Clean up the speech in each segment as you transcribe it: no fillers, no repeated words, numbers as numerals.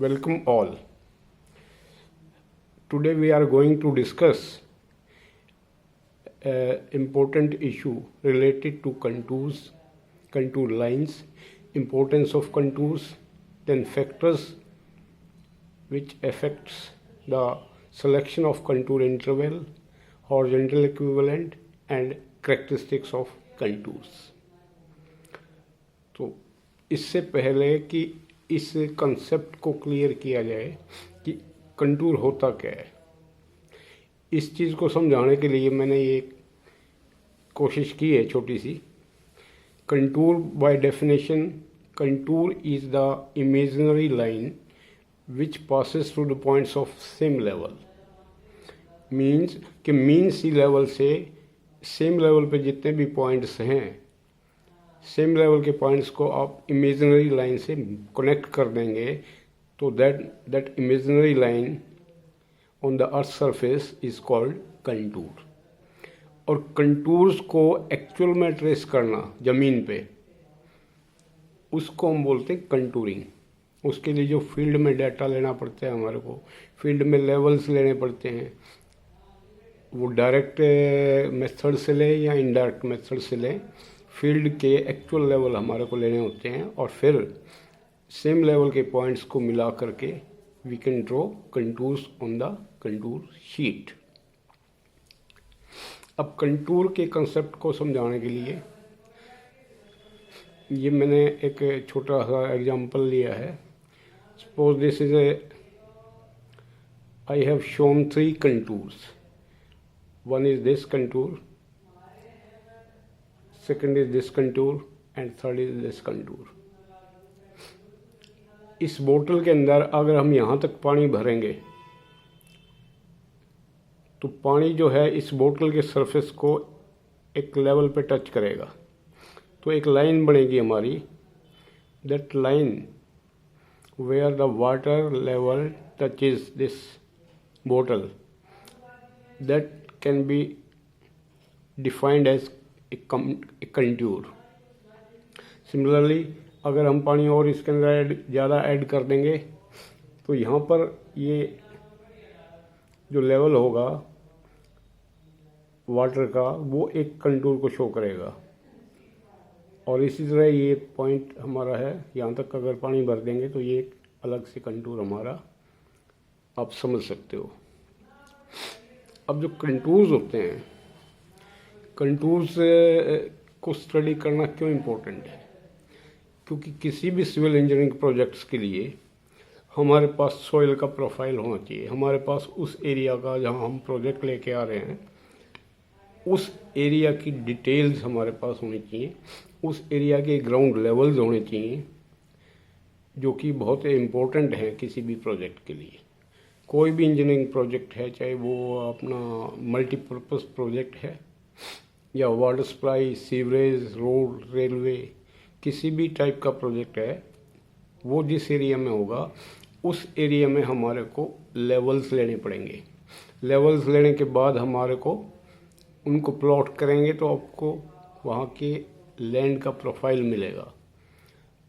Welcome all. Today we are going to discuss an important issue related to contours, contour lines, importance of contours, then factors which affects the selection of contour interval, horizontal equivalent and characteristics of contours. तो इससे पहले कि इस concept को clear किया जाए कि contour होता क्या है, इस चीज़ को समझाने के लिए मैंने ये कोशिश की है छोटी सी। Contour by definition, contour is the imaginary line which passes through the points of same level. Means कि मीन सी लेवल से सेम लेवल पे जितने भी पॉइंट्स हैं, सेम लेवल के पॉइंट्स को आप इमेजिनरी लाइन से कनेक्ट कर देंगे तो that imaginary line on the earth surface is called contour. और कंटूर्स को एक्चुअल में ट्रेस करना ज़मीन पे, उसको हम बोलते हैं कंटूरिंग। उसके लिए जो फील्ड में डाटा लेना पड़ता है, हमारे को फील्ड में लेवल्स लेने पड़ते हैं, वो डायरेक्ट मेथड से लें या इनडायरेक्ट मेथड से लें, फील्ड के एक्चुअल लेवल हमारे को लेने होते हैं और फिर सेम लेवल के पॉइंट्स को मिला करके we can draw contours on the contour sheet. अब कंटूर के कंसेप्ट को समझाने के लिए ये मैंने एक छोटा सा एग्जांपल लिया है। Suppose this is I have shown 3 contours. One is this contour, second is this contour and third is this contour। इस बोतल के अंदर अगर हम यहाँ तक पानी भरेंगे तो पानी जो है इस बोतल के सरफेस को एक लेवल पे टच करेगा, तो एक लाइन बनेगी हमारी। That line where the water level touches this बोतल, that can be defined as एक कंटूर। सिमिलरली अगर हम पानी और इसके अंदर ज़्यादा ऐड कर देंगे तो यहाँ पर ये जो लेवल होगा वाटर का वो एक कंटूर को शो करेगा। और इसी तरह ये पॉइंट हमारा है, यहाँ तक अगर पानी भर देंगे तो ये एक अलग से कंटूर हमारा, आप समझ सकते हो। अब जो कंटूर्स होते हैं, कंटूर्स को स्टडी करना क्यों इम्पोर्टेंट है? क्योंकि किसी भी सिविल इंजीनियरिंग प्रोजेक्ट्स के लिए हमारे पास सॉइल का प्रोफाइल होना चाहिए। हमारे पास उस एरिया का, जहां हम प्रोजेक्ट लेके आ रहे हैं, उस एरिया की डिटेल्स हमारे पास होनी चाहिए, उस एरिया के ग्राउंड लेवल्स होने चाहिए, जो कि बहुत इम्पोर्टेंट हैं किसी भी प्रोजेक्ट के लिए। कोई भी इंजीनियरिंग प्रोजेक्ट है, चाहे वो अपना मल्टीपर्पज़ प्रोजेक्ट है या water supply, sewerage, road, railway, किसी भी टाइप का प्रोजेक्ट है, वो जिस एरिया में होगा उस एरिया में हमारे को लेवल्स लेने पड़ेंगे। लेवल्स लेने के बाद हमारे को उनको प्लॉट करेंगे तो आपको वहाँ के लैंड का प्रोफाइल मिलेगा।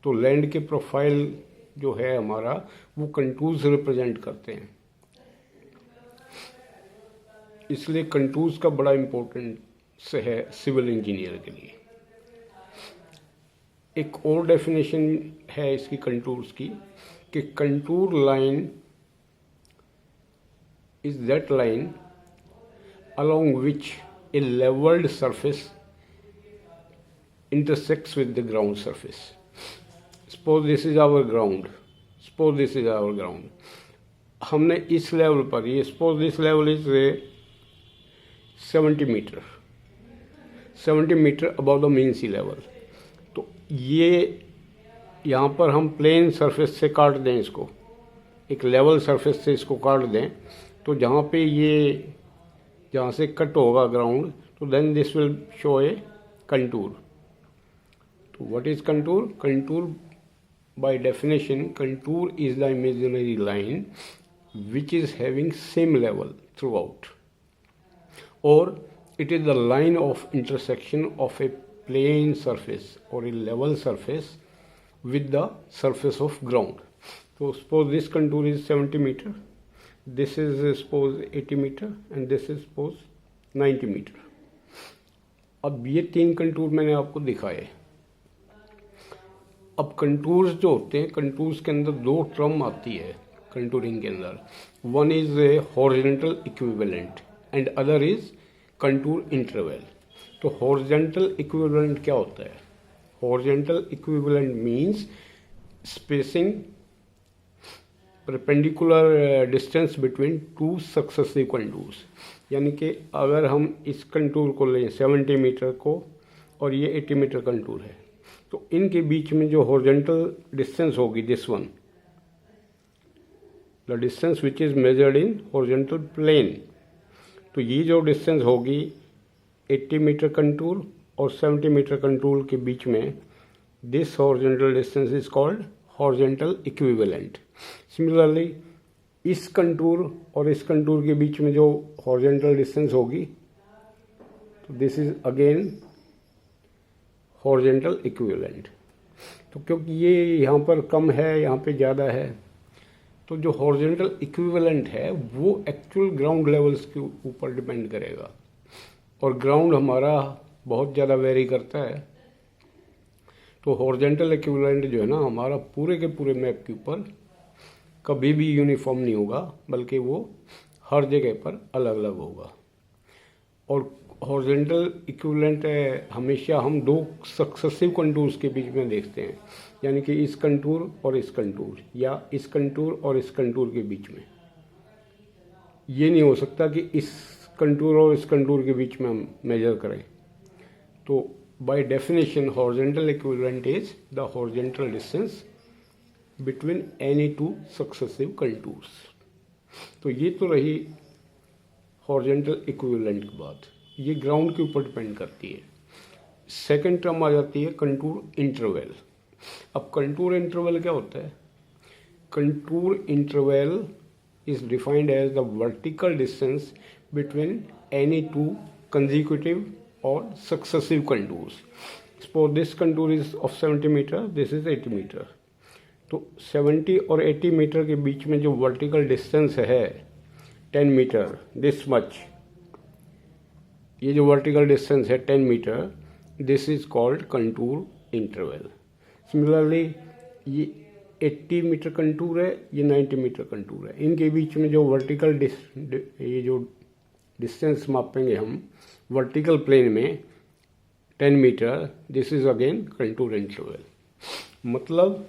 तो लैंड के प्रोफाइल जो है हमारा, वो कंटूर्स रिप्रेजेंट करते हैं। इसलिए कंटूर्स का बड़ा इम्पोर्टेंट से है सिविल इंजीनियर के लिए। एक और डेफिनेशन है इसकी कंटूर्स की कि contour line is that line along which a levelled surface intersects with the ground surface. Suppose this is our ground, suppose this is our ground. हमने इस लेवल पर, ये suppose this level is 70 metre, 70 metre above the mean sea level. तो ये यहाँ पर हम plane surface से काट दें इसको, एक लेवल सरफेस से इसको काट दें, तो जहाँ पे ये, जहाँ से कट होगा ग्राउंड, तो then this will show a contour. तो what is contour? Contour by definition, contour is the imaginary line which is having same level throughout, or it is the line of intersection of a plane surface or a level surface with the surface of ground। तो suppose this contour is 70 metre, this is suppose 80 metre and this is suppose 90 metre. अब ये 3 contour मैंने आपको दिखाए। अब contours जो होते हैं, कंटूर्स के अंदर 2 टर्म आती है कंटूरिंग के अंदर। One is a horizontal equivalent and other is contour interval. तो हॉरिजॉन्टल इक्विवेलेंट क्या होता है? Horizontal equivalent means spacing perpendicular distance between 2 successive contours. यानी कि अगर हम इस कंटूर को लें 70 मीटर को और ये 80 मीटर कंटूर है, तो इनके बीच में जो हॉरिजॉन्टल डिस्टेंस होगी, this one, the distance which is measured in horizontal plane, तो ये जो डिस्टेंस होगी 80 मीटर कंटूर और 70 मीटर कंटूर के बीच में, this horizontal distance is called horizontal equivalent. Similarly इस कंटूर और इस कंटूर के बीच में जो हॉरिजॉन्टल डिस्टेंस होगी, तो this is again horizontal equivalent. तो क्योंकि ये यहाँ पर कम है, यहाँ पे ज़्यादा है, तो जो हॉरिजॉन्टल इक्विवेलेंट है वो एक्चुअल ग्राउंड लेवल्स के ऊपर डिपेंड करेगा, और ग्राउंड हमारा बहुत ज़्यादा वेरी करता है। तो हॉरिजॉन्टल इक्विवेलेंट जो है ना, हमारा पूरे के पूरे मैप के ऊपर कभी भी यूनिफॉर्म नहीं होगा, बल्कि वो हर जगह पर अलग अलग होगा। और हॉरिजॉन्टल इक्विवेलेंट हमेशा हम 2 सक्सेसिव कंटूर्स के बीच में देखते हैं, यानी कि इस कंटूर और इस कंटूर, या इस कंटूर और इस कंटूर के बीच में। ये नहीं हो सकता कि इस कंटूर और इस कंटूर के बीच में हम मेजर करें। तो by definition horizontal equivalent is the horizontal distance between any 2 successive contours. तो ये तो रही हॉरिजॉन्टल इक्विवेलेंट की बात, ये ग्राउंड के ऊपर डिपेंड करती है। सेकंड टर्म आ जाती है कंटूर इंटरवल। अब कंटूर इंटरवल क्या होता है? Contour interval is defined as the vertical distance between any 2 consecutive or successive contours. Suppose this contour is of 70 meter, this is 80 meter. तो 70 और 80 मीटर के बीच में जो वर्टिकल डिस्टेंस है 10 मीटर, दिस मच, ये जो वर्टिकल डिस्टेंस है 10 metre, this is called contour interval. Similarly ये 80 मीटर कंटूर है, ये 90 मीटर कंटूर है, इनके बीच में जो वर्टिकल ये जो डिस्टेंस मापेंगे हम वर्टिकल प्लेन में 10 metre, this is again contour interval. मतलब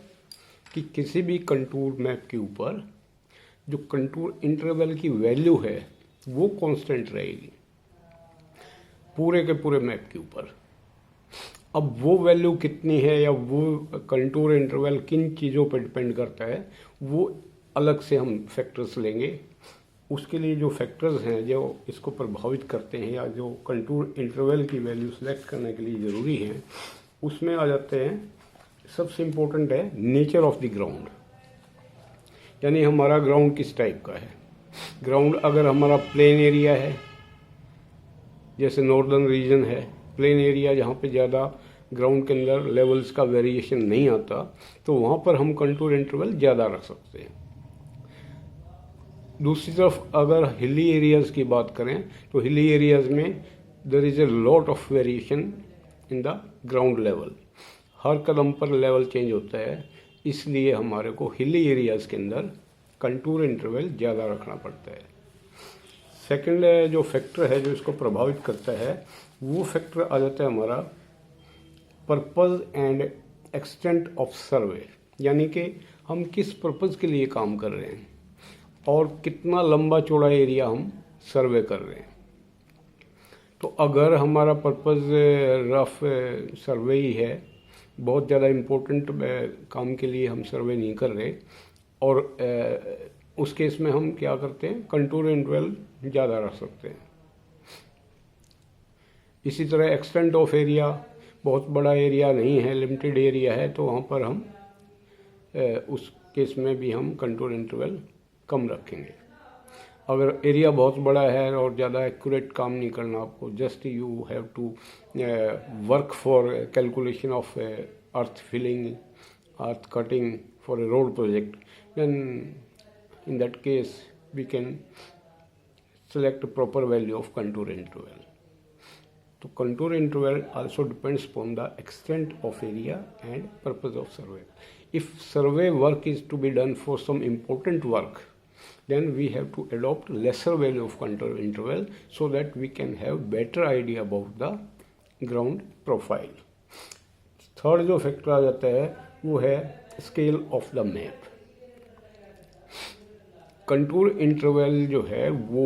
कि किसी भी कंटूर मैप के ऊपर जो कंटूर इंटरवल की वैल्यू है वो कांस्टेंट रहेगी पूरे के पूरे मैप के ऊपर। अब वो वैल्यू कितनी है या वो कंटूर इंटरवल किन चीज़ों पर डिपेंड करता है, वो अलग से हम फैक्टर्स लेंगे। उसके लिए जो फैक्टर्स हैं जो इसको प्रभावित करते हैं या जो कंटूर इंटरवल की वैल्यू सेलेक्ट करने के लिए ज़रूरी हैं, उसमें आ जाते हैं। सबसे इम्पोर्टेंट है नेचर ऑफ द ग्राउंड, यानी हमारा ग्राउंड किस टाइप का है। ग्राउंड अगर हमारा प्लेन एरिया है, जैसे नॉर्दर्न रीजन है, प्लेन एरिया जहाँ पे ज़्यादा ग्राउंड के अंदर लेवल्स का वेरिएशन नहीं आता, तो वहाँ पर हम कंटूर इंटरवल ज़्यादा रख सकते हैं। दूसरी तरफ अगर हिली एरियाज़ की बात करें तो हिली एरियाज़ में there is a lot of variation in the ground level, हर कदम पर लेवल चेंज होता है, इसलिए हमारे को हिली एरियाज़ के अंदर कंटूर इंटरवल ज़्यादा रखना पड़ता है। सेकंड जो फैक्टर है जो इसको प्रभावित करता है, वो फैक्टर आ जाता है हमारा पर्पज़ एंड एक्सटेंट ऑफ सर्वे, यानी कि हम किस पर्पज़ के लिए काम कर रहे हैं और कितना लंबा चौड़ा एरिया हम सर्वे कर रहे हैं। तो अगर हमारा पर्पज़ रफ सर्वे ही है, बहुत ज़्यादा इम्पोर्टेंट काम के लिए हम सर्वे नहीं कर रहे, और उस केस में हम क्या करते हैं, कंटूर इंटरवल ज़्यादा रख सकते हैं। इसी तरह एक्सटेंट ऑफ एरिया, बहुत बड़ा एरिया नहीं है, लिमिटेड एरिया है, तो वहाँ पर हम उस केस में भी हम कंटूर इंटरवल कम रखेंगे। अगर एरिया बहुत बड़ा है और ज़्यादा एक्यूरेट काम नहीं करना आपको, just you have to work for calculation of earth filling, earth cutting for a road project, then in that case we can select a proper value of contour interval. So contour interval also depends upon the extent of area and purpose of survey. If survey work is to be done for some important work, then we have to adopt lesser value of contour interval so that we can have better idea about the ground profile. Third जो factor आ जाता है वो है scale of the map. Contour interval जो है वो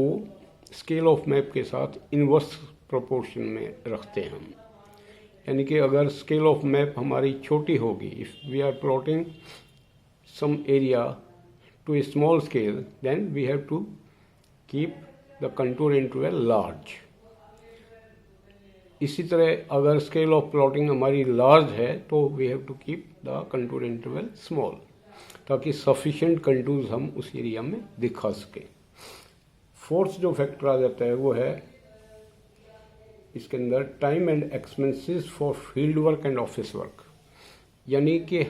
scale of map के साथ इनवर्स प्रोपोर्शन में रखते हैं हम. यानी कि अगर स्केल ऑफ मैप हमारी छोटी होगी, if we are plotting some area to a small scale, then we have to keep the contour interval large. इसी तरह अगर स्केल ऑफ प्लॉटिंग हमारी लार्ज है तो we have to keep the contour interval small, ताकि sufficient contours हम उस area में दिखा सकें. फोर्थ जो फैक्टर आ जाता है वो है इसके अंदर time and expenses for field work and office work. यानी कि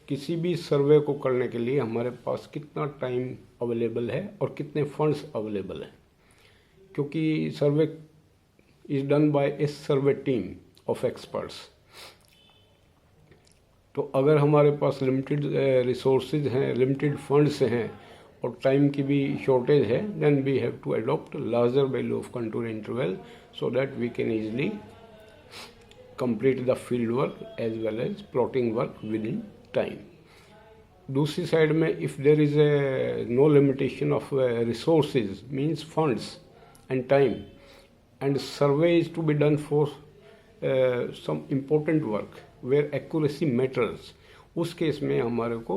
किसी भी सर्वे को करने के लिए हमारे पास कितना टाइम अवेलेबल है और कितने फंड्स अवेलेबल हैं, क्योंकि survey is done by a survey team of experts. तो अगर हमारे पास लिमिटेड रिसोर्सेज हैं, लिमिटेड फंड्स हैं और टाइम की भी शॉर्टेज है, then we have to adopt larger value of contour interval so that we can easily complete the field work as well as plotting work within time. दूसरी side में if there is a no limitation of resources means funds and time and survey is to be done for some important work where accuracy matters, उस case में हमारे को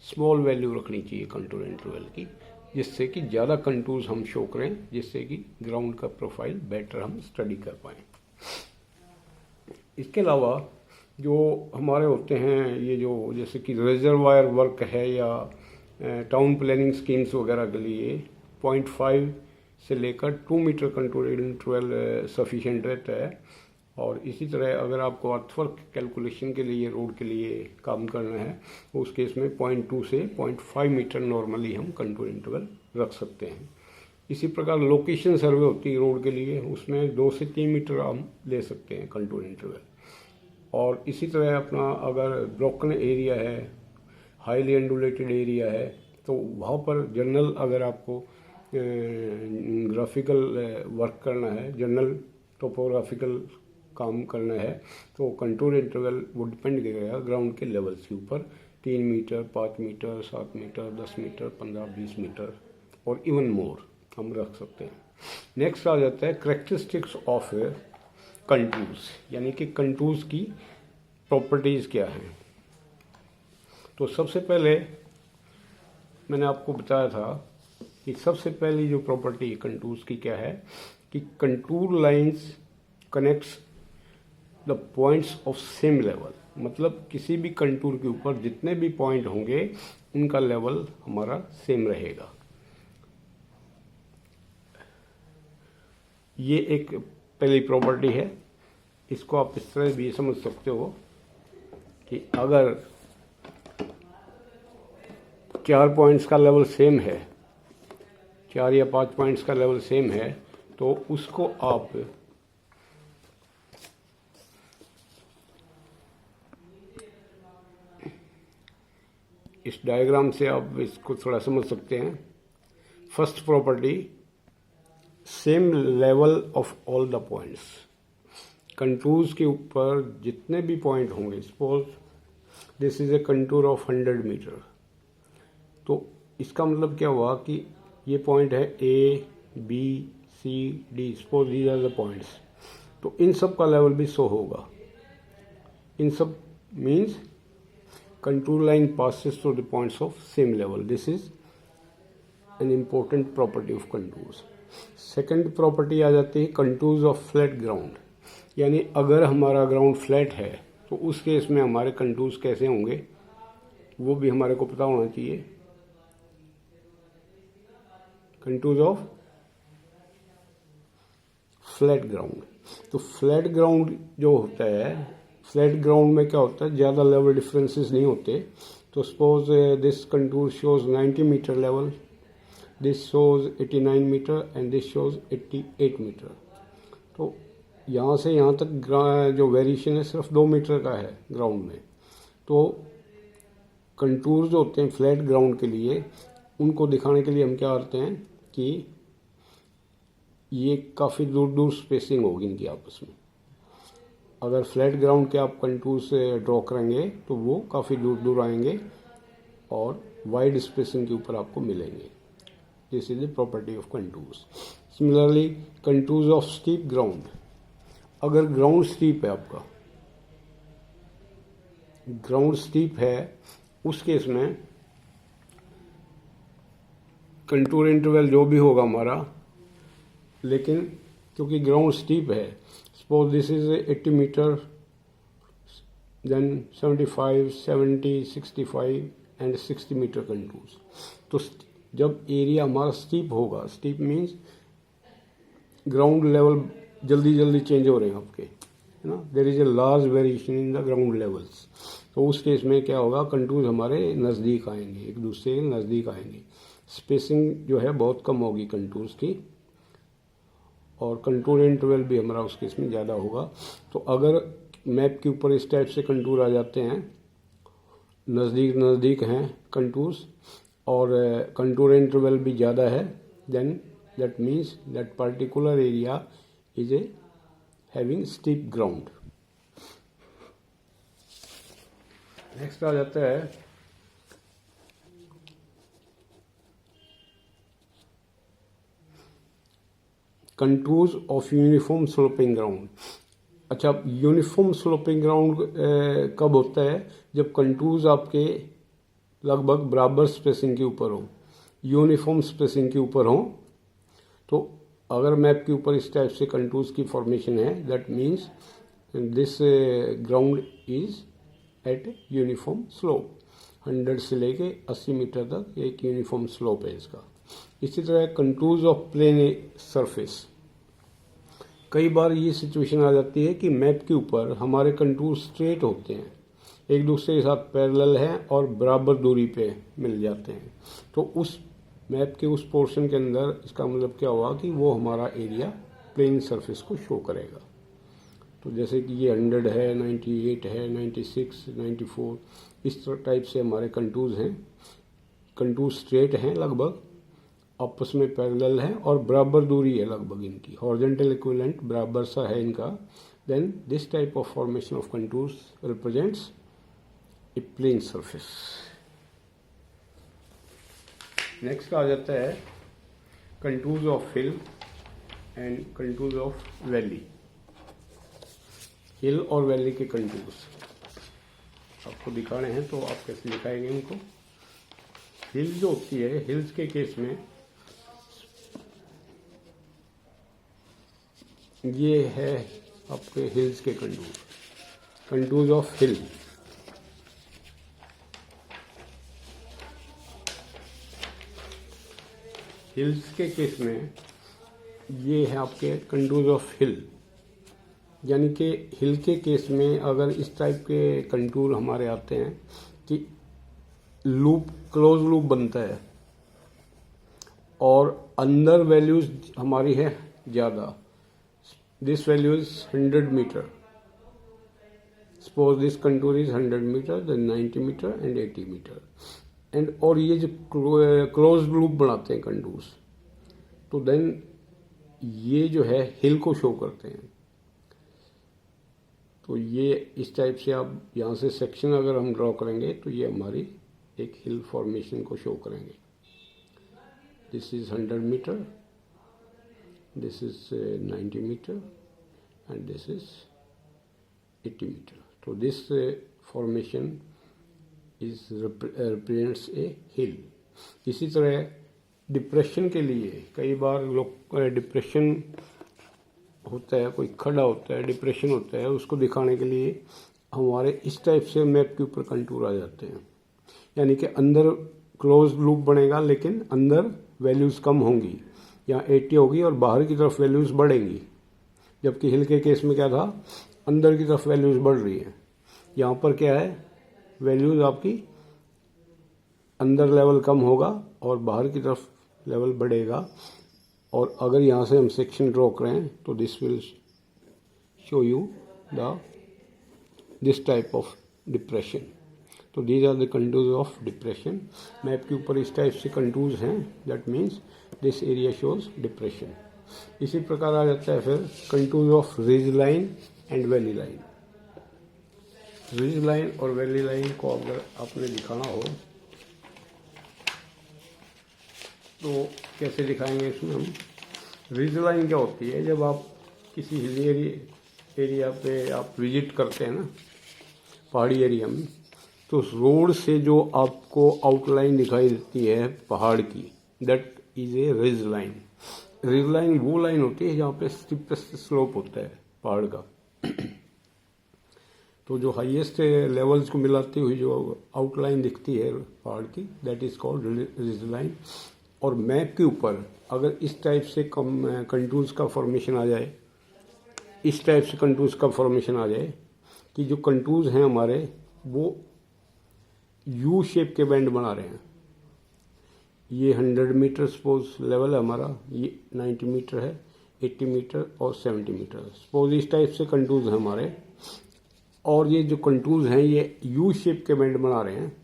small value रखनी चाहिए contour interval की, जिससे कि ज़्यादा कंटूर्स हम शो करें, जिससे कि ग्राउंड का प्रोफाइल बेटर हम स्टडी कर पाएँ. इसके अलावा जो हमारे होते हैं ये जो जैसे कि रिजर्वायर वर्क है या टाउन प्लानिंग स्कीम्स वगैरह के लिए 0.5 से लेकर 2 मीटर कंटूर इंटरवल सफिशिएंट रहता है. और इसी तरह अगर आपको अर्थवर्क कैलकुलेशन के लिए रोड के लिए काम करना है तो उस केस में 0.2 से 0.5 मीटर नॉर्मली हम कंटूर इंटरवल रख सकते हैं. इसी प्रकार लोकेशन सर्वे होती है रोड के लिए, उसमें 2 से 3 मीटर हम ले सकते हैं कंटूर इंटरवल. और इसी तरह अपना अगर ब्रोकन एरिया है, हाईली एंडुलेटेड एरिया है, तो वहाँ पर जनरल अगर आपको ग्राफिकल वर्क करना है, जनरल टोपोग्राफिकल काम करना है, तो कंटूर इंटरवल वो डिपेंड करेगा ग्राउंड के लेवल्स के ऊपर. 3 metre, 5 metre, 7 metre, 10 metre, 15-20 metre और इवन मोर हम रख सकते हैं. नेक्स्ट आ जाता है करेक्टरिस्टिक्स ऑफ कंटूर्स, यानी कि कंटूर्स की प्रॉपर्टीज़ क्या हैं. तो सबसे पहले मैंने आपको बताया था कि सबसे पहली जो प्रॉपर्टी कंटूर्स की क्या है कि contour lines connects the points of same level. मतलब किसी भी कंटूर के ऊपर जितने भी पॉइंट होंगे उनका लेवल हमारा सेम रहेगा. ये एक पहली प्रॉपर्टी है. इसको आप इस तरह भी समझ सकते हो कि अगर 4 पॉइंट्स का लेवल सेम है, 4 या 5 पॉइंट्स का लेवल सेम है, तो उसको आप इस डायग्राम से आप इसको थोड़ा समझ सकते हैं. First property, same level of all the points. Contours के ऊपर जितने भी पॉइंट होंगे, suppose this is a contour of 100 metre, तो इसका मतलब क्या हुआ कि ये पॉइंट है A, B, C, D, suppose these are the points. तो इन सब का लेवल भी शो होगा. इन सब means contour line passes through the points of same level. This is an important property of contours. Second property आ जाती है contours of flat ground. यानी अगर हमारा ग्राउंड फ्लैट है तो उस केस में हमारे कंटूर्स कैसे होंगे वो भी हमारे को पता होना चाहिए. Contours of flat ground. तो फ्लैट ग्राउंड जो होता है, फ्लैट ग्राउंड में क्या होता है, ज़्यादा लेवल डिफरेंसेस नहीं होते। तो suppose this contour shows 90 metre level, this shows 89 metre and this shows 88 metre. तो यहाँ से यहाँ तक जो वेरिएशन है सिर्फ 2 मीटर का है ग्राउंड में। तो कंटूर जो होते हैं फ्लैट ग्राउंड के लिए, उनको दिखाने के लिए हम क्या करते हैं कि ये काफ़ी दूर दूर स्पेसिंग होगी इनकी आपस में। अगर फ्लैट ग्राउंड के आप कंटूर से ड्रॉ करेंगे तो वो काफ़ी दूर दूर आएंगे और वाइड स्पेसिंग के ऊपर आपको मिलेंगे। This is the property of contours. Similarly contours of steep ground, अगर ग्राउंड स्टीप है, आपका ग्राउंड स्टीप है, उस केस में कंटूर इंटरवल जो भी होगा हमारा, लेकिन क्योंकि ग्राउंड स्टीप है, suppose this is 80 metre, then 75, 70, 65 and 60 metre contours. तो जब एरिया हमारा स्टीप होगा, स्टीप मीन्स ग्राउंड लेवल जल्दी जल्दी चेंज हो रहे हैं आपके, है ना, there is a large variation in the ground levels. तो उस केस में क्या होगा, कंटूर्स हमारे नज़दीक आएंगे, एक दूसरे के नज़दीक आएंगे, स्पेसिंग जो है बहुत कम होगी कंटूर्स की, और कंटूर इंटरवल भी हमारा उस केस में ज़्यादा होगा। तो अगर मैप के ऊपर इस टाइप से कंटूर आ जाते हैं, नज़दीक नज़दीक हैं कंटूर्स, और कंटूर इंटरवल भी ज़्यादा है, then that means that particular area is a having steep ground. Next आ जाता है contours of uniform sloping ground. अच्छा, यूनिफॉर्म स्लोपिंग ग्राउंड कब होता है, जब कंटूर्स आपके लगभग बराबर स्पेसिंग के ऊपर हो, यूनिफॉर्म स्पेसिंग के ऊपर हो। तो अगर मैप के ऊपर इस टाइप से कंटूर्स की फॉर्मेशन है, that means this ground is eight uniform slope. 100 से लेके 80 मीटर तक एक यूनिफॉर्म स्लोप है इसका। इसी तरह कंटूर्स ऑफ प्लेन सरफेस, कई बार ये सिचुएशन आ जाती है कि मैप के ऊपर हमारे कंटूर स्ट्रेट होते हैं, एक दूसरे के साथ पैरेलल हैं और बराबर दूरी पे मिल जाते हैं। तो उस मैप के उस पोर्शन के अंदर इसका मतलब क्या हुआ कि वो हमारा एरिया प्लेन सरफेस को शो करेगा। तो जैसे कि ये 100 है, 98 है, 96, 94, इस टाइप से हमारे कंटूर्स हैं। कंटूर स्ट्रेट हैं, लगभग आपस में पैरेलल है और बराबर दूरी है लगभग इनकी, हॉरिजॉन्टल इक्विवेलेंट बराबर सा है इनका। Then this type of formation of contours represents a plane surface. Next आ जाता है contours of hill and contours of valley. Hill और वैली के कंटूर्स आपको दिखाने हैं, तो आप कैसे दिखाएंगे उनको। हिल जो होती है, हिल्स के केस में ये है आपके हिल्स के contour, contours of hill. Hills के केस में ये है आपके कंटूर्स ऑफ हिल, यानी कि हिल के केस में अगर इस टाइप के कंटूर हमारे आते हैं कि लूप, क्लोज लूप बनता है और अंदर वैल्यूज हमारी है ज़्यादा, this value is 100 metre, suppose this contour is 100 metre, then 90 metre and 80 metre and, और ये जो क्लोज लूप बनाते हैं कंटूर्स, तो देन ये जो है हिल को शो करते हैं। तो ये इस टाइप से आप यहाँ से सेक्शन अगर हम ड्रॉ करेंगे तो ये हमारी एक हिल फॉर्मेशन को शो करेंगे। This is 100 metre, this is 90 metre and this is 80 metre. तो this formation is represents a hill. इसी तरह डिप्रेशन के लिए कई बार लोग डिप्रेशन होता है, कोई खड़ा होता है, डिप्रेशन होता है, उसको दिखाने के लिए हमारे इस टाइप से मैप के ऊपर कंटूर आ जाते हैं, यानी कि अंदर क्लोज लूप बनेगा लेकिन अंदर वैल्यूज़ कम होंगी, यहाँ 80 होगी और बाहर की तरफ वैल्यूज़ बढ़ेंगी। जबकि हिल के केस में क्या था, अंदर की तरफ वैल्यूज़ बढ़ रही हैं। यहाँ पर क्या है, वैल्यूज आपकी अंदर लेवल कम होगा और बाहर की तरफ लेवल बढ़ेगा। और अगर यहाँ से हम सेक्शन ड्रॉ करें तो this will show you this type of depression. तो these are the contours of depression. Map के ऊपर इस टाइप से कंटूर्स हैं, that means this area shows depression. इसी प्रकार आ जाता है फिर contours of ridge line and valley line. Ridge line और वैली लाइन को अगर आपने दिखाना हो तो कैसे दिखाएंगे इसमें हम। रिज लाइन क्या होती है, जब आप किसी हिल एरिया पे आप विजिट करते हैं ना, पहाड़ी एरिया में, तो उस रोड से जो आपको आउटलाइन दिखाई देती है पहाड़ की, that is a ridge line. Ridge line वो लाइन होती है जहाँ पे स्टीपेस्ट स्लोप होता है पहाड़ का। तो जो हाईएस्ट लेवल्स को मिलाती हुई जो आउटलाइन दिखती है पहाड़ की, that is called ridge line. और मैप के ऊपर अगर इस टाइप से कंटूर्स का फॉर्मेशन आ जाए, इस टाइप से कंटूर्स का फॉर्मेशन आ जाए कि जो कंटूर्स हैं हमारे वो यू शेप के बैंड बना रहे हैं। ये 100 मीटर सपोज लेवल है हमारा, ये 90 मीटर है, 80 मीटर और 70 मीटर सपोज इस टाइप से कंटूर्स हैं हमारे। और ये जो कंटूर्स हैं ये यू शेप के बैंड बना रहे हैं।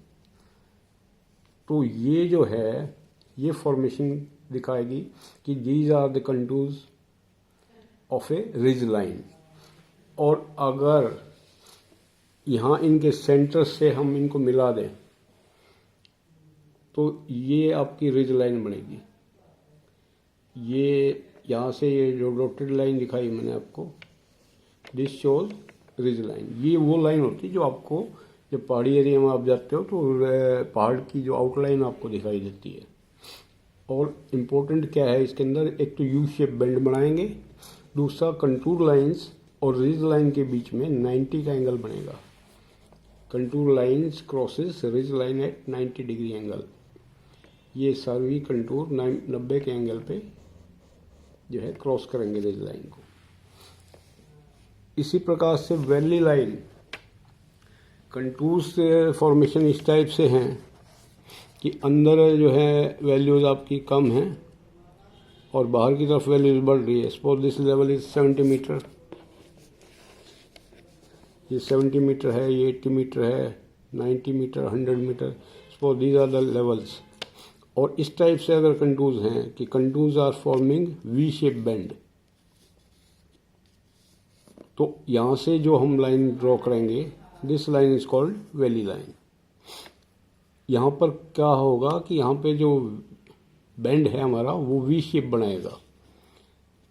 तो ये जो है ये फॉर्मेशन दिखाएगी कि these are the contours of a ridge line. और अगर यहाँ इनके सेंटर से हम इनको मिला दें तो ये आपकी रिज लाइन बनेगी। ये यहाँ से ये जो डॉटेड लाइन दिखाई मैंने आपको, दिस शोज रिज लाइन। ये वो लाइन होती है जो आपको जब पहाड़ी एरिया में आप जाते हो तो पहाड़ की जो आउटलाइन आपको दिखाई देती है। और इम्पोर्टेंट क्या है इसके अंदर, एक तो यू शेप बेंड बनाएंगे, दूसरा कंटूर लाइंस और रिज लाइन के बीच में 90 का एंगल बनेगा। Contour lines crosses ridge line at 90 degree angle. ये सारी कंटूर 90 के एंगल पे जो है क्रॉस करेंगे रिज लाइन को। इसी प्रकार से वैली लाइन, कंटूर्स फॉर्मेशन इस टाइप से हैं कि अंदर जो है वैल्यूज आपकी कम हैं और बाहर की तरफ वैल्यूज बढ़ रही है। Suppose this level is 70 metre, ये 70 मीटर है, ये 80 मीटर है, 90 metre, 100 metre, suppose these are the levels. और इस टाइप से अगर कंटूर्स हैं कि contours are forming V shape bend, तो यहाँ से जो हम लाइन ड्रॉ करेंगे, this line is called valley line. यहाँ पर क्या होगा कि यहाँ पे जो बेंड है हमारा वो वी शेप बनाएगा,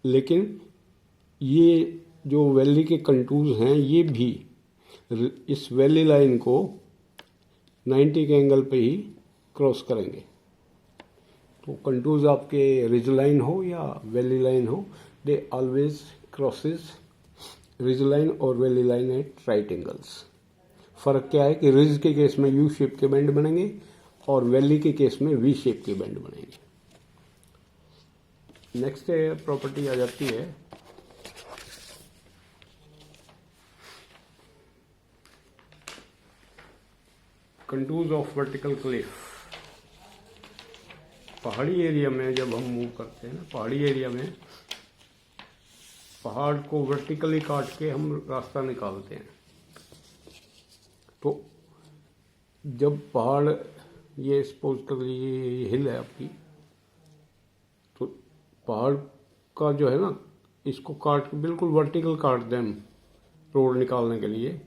लेकिन ये जो वैली के कंटूर्स हैं ये भी इस वैली लाइन को 90 के एंगल पे ही क्रॉस करेंगे। तो कंटूर्स आपके रिज लाइन हो या वैली लाइन हो, they always crosses ridge line और valley line at right angles. फर्क क्या है कि रिज के केस में यू शेप के बैंड बनेंगे और वैली के केस में वी शेप के बैंड बनेंगे। नेक्स्ट प्रॉपर्टी आ जाती है कंटूर्स ऑफ वर्टिकल क्लिफ। पहाड़ी एरिया में जब हम मूव करते हैं ना, पहाड़ी एरिया में पहाड़ को वर्टिकली काट के हम रास्ता निकालते हैं। तो जब पहाड़ ये सपोज कर लीजिए ये हिल है आपकी, तो पहाड़ का जो है ना इसको काट के बिल्कुल वर्टिकल काट दें हम रोड निकालने के लिए,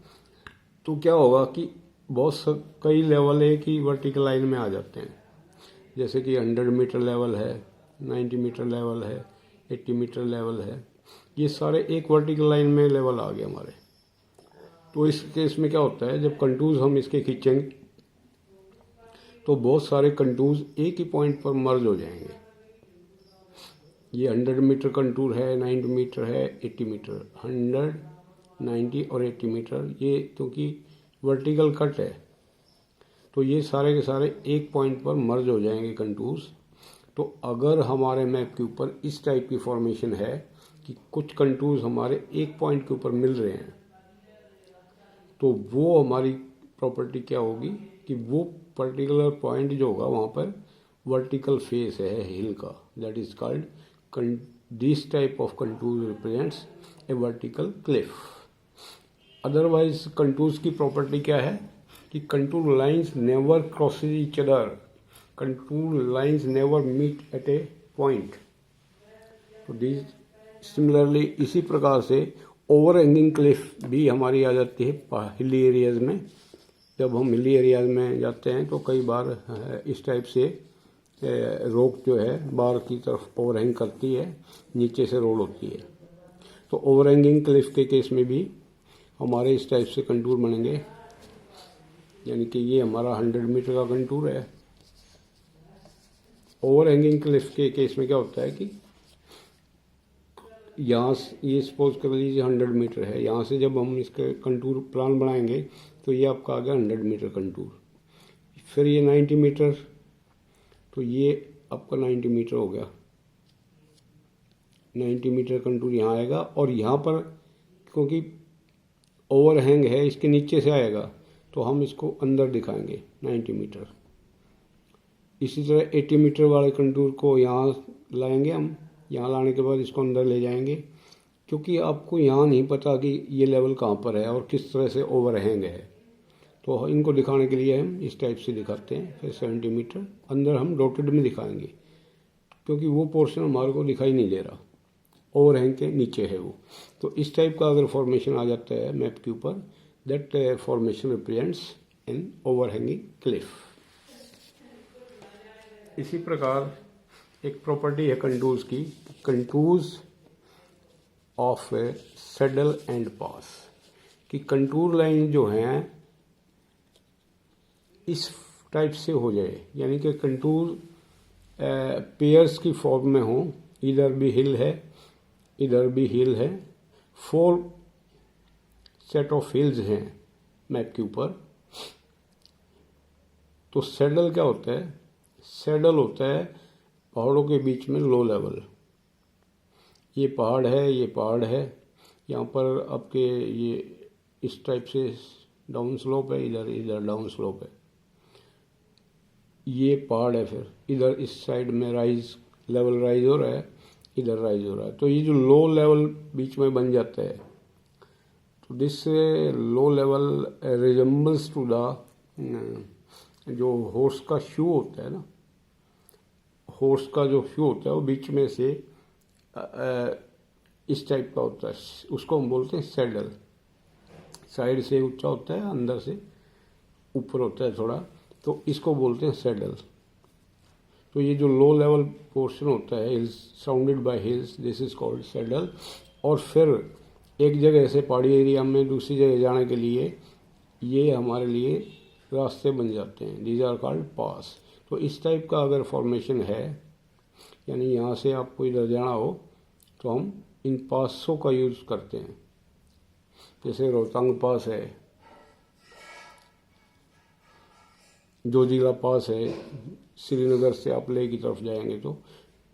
तो क्या होगा कि कई लेवल एक ही वर्टिकल लाइन में आ जाते हैं। जैसे कि 100 मीटर लेवल है, 90 मीटर लेवल है, 80 मीटर लेवल है, ये सारे एक वर्टिकल लाइन में लेवल आ गए हमारे। तो इस केस में क्या होता है, जब कंटूर्स हम इसके खींचेंगे तो बहुत सारे कंटूर्स एक ही पॉइंट पर मर्ज हो जाएंगे। ये 100 मीटर कंटूर है, 90 मीटर है, 80 मीटर, 100, 90 और 80 मीटर, ये क्योंकि वर्टिकल कट है तो ये सारे के सारे एक पॉइंट पर मर्ज हो जाएंगे कंटूर्स। तो अगर हमारे मैप के ऊपर इस टाइप की फॉर्मेशन है कि कुछ कंटूर्स हमारे एक पॉइंट के ऊपर मिल रहे हैं, तो वो हमारी प्रॉपर्टी क्या होगी कि वो पर्टिकुलर पॉइंट जो होगा वहाँ पर वर्टिकल फेस है हिल का, that is called this type of contour represents a vertical cliff. Otherwise contours की प्रॉपर्टी क्या है कि contour lines never crosses each other, contour lines never meet at a point. तो दिस सिमिलरली इसी प्रकार से ओवर हैंगिंग क्लिफ भी हमारी आ जाती है हिली एरियाज में। जब हम हिली एरियाज में जाते हैं तो कई बार इस टाइप से रोक जो है बाहर की तरफ ओवरहैंग करती है, नीचे से रोड होती है। तो ओवरहैंगिंग क्लिफ के केस में भी हमारे इस टाइप से कंटूर बनेंगे, यानी कि ये हमारा 100 मीटर का कंटूर है। ओवरहैंगिंग क्लिफ के केस में क्या होता है कि यहाँ ये सपोज कर लीजिए 100 मीटर है, यहाँ से जब हम इसके कंटूर प्लान बनाएंगे तो ये आपका आ गया 100 मीटर कंटूर। फिर ये 90 मीटर, तो ये आपका 90 मीटर हो गया, 90 मीटर कंटूर यहाँ आएगा। और यहाँ पर क्योंकि ओवरहैंग है इसके नीचे से आएगा तो हम इसको अंदर दिखाएंगे 90 मीटर। इसी तरह 80 मीटर वाले कंटूर को यहाँ लाएंगे हम, यहाँ लाने के बाद इसको अंदर ले जाएंगे, क्योंकि आपको यहाँ नहीं पता कि ये लेवल कहाँ पर है और किस तरह से ओवरहैंग है। तो इनको दिखाने के लिए हम इस टाइप से दिखाते हैं। फिर 70 मीटर अंदर हम डॉटेड में दिखाएंगे, क्योंकि वो पोर्शन हमारे को दिखाई नहीं दे रहा, ओवरहैंग के नीचे है वो। तो इस टाइप का अगर फॉर्मेशन आ जाता है मैप के ऊपर, that formation represents an overhanging Cliff. इसी प्रकार एक प्रॉपर्टी है कंटूर्स की, कंटूर्स ऑफ सैडल एंड पास, कि कंटूर लाइन जो हैं इस टाइप से हो जाए, यानी कि कंटूर पेयर्स की फॉर्म में हो, इधर भी हिल है इधर भी हिल है, 4 सेट ऑफ हिल्स हैं मैप के ऊपर। तो सैडल क्या होता है? सैडल होता है पहाड़ों के बीच में लो लेवल। ये पहाड़ है, ये पहाड़ है, यहाँ पर आपके ये इस टाइप से डाउन स्लोप है, इधर डाउन स्लोप है, ये पहाड़ है। फिर इधर इस साइड में लेवल राइज हो रहा है, इधर राइज हो रहा है। तो ये जो लो लेवल बीच में बन जाता है, तो this low level resembles to the जो हॉर्स का शू होता है ना, हॉर्स का जो शू होता है वो बीच में से इस टाइप का होता है, उसको हम बोलते हैं सैडल। साइड से ऊंचा होता है, अंदर से ऊपर होता है थोड़ा, तो इसको बोलते हैं सैडल। तो ये जो लो लेवल पोर्शन होता है hills surrounded by hills, this is called saddle. और फिर एक जगह से पहाड़ी एरिया में दूसरी जगह जाने के लिए ये हमारे लिए रास्ते बन जाते हैं, दीज आर कॉल्ड पास। तो इस टाइप का अगर फॉर्मेशन है, यानी यहाँ से आपको इधर जाना हो, तो हम इन पासों का यूज़ करते हैं। जैसे रोहतांग पास है, जोजिला पास है, श्रीनगर से आप लेह की तरफ जाएंगे तो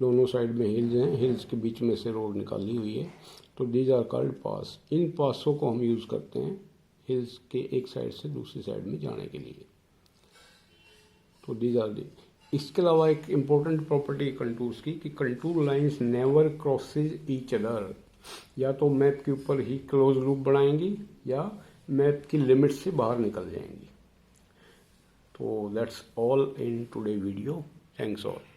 दोनों साइड में हिल्स हैं, हिल्स के बीच में से रोड निकाली हुई है, तो दीज आर कॉल्ड पास। इन पासों को हम यूज़ करते हैं हिल्स के एक साइड से दूसरी साइड में जाने के लिए। तो दीज आर दी। इसके अलावा एक इम्पोर्टेंट प्रॉपर्टी कंटूर्स की कि contour lines never crosses each other, या तो मैप के ऊपर ही क्लोज लूप बनाएंगी या मैप की लिमिट से बाहर निकल जाएंगी। So that's all in today's video. Thanks all.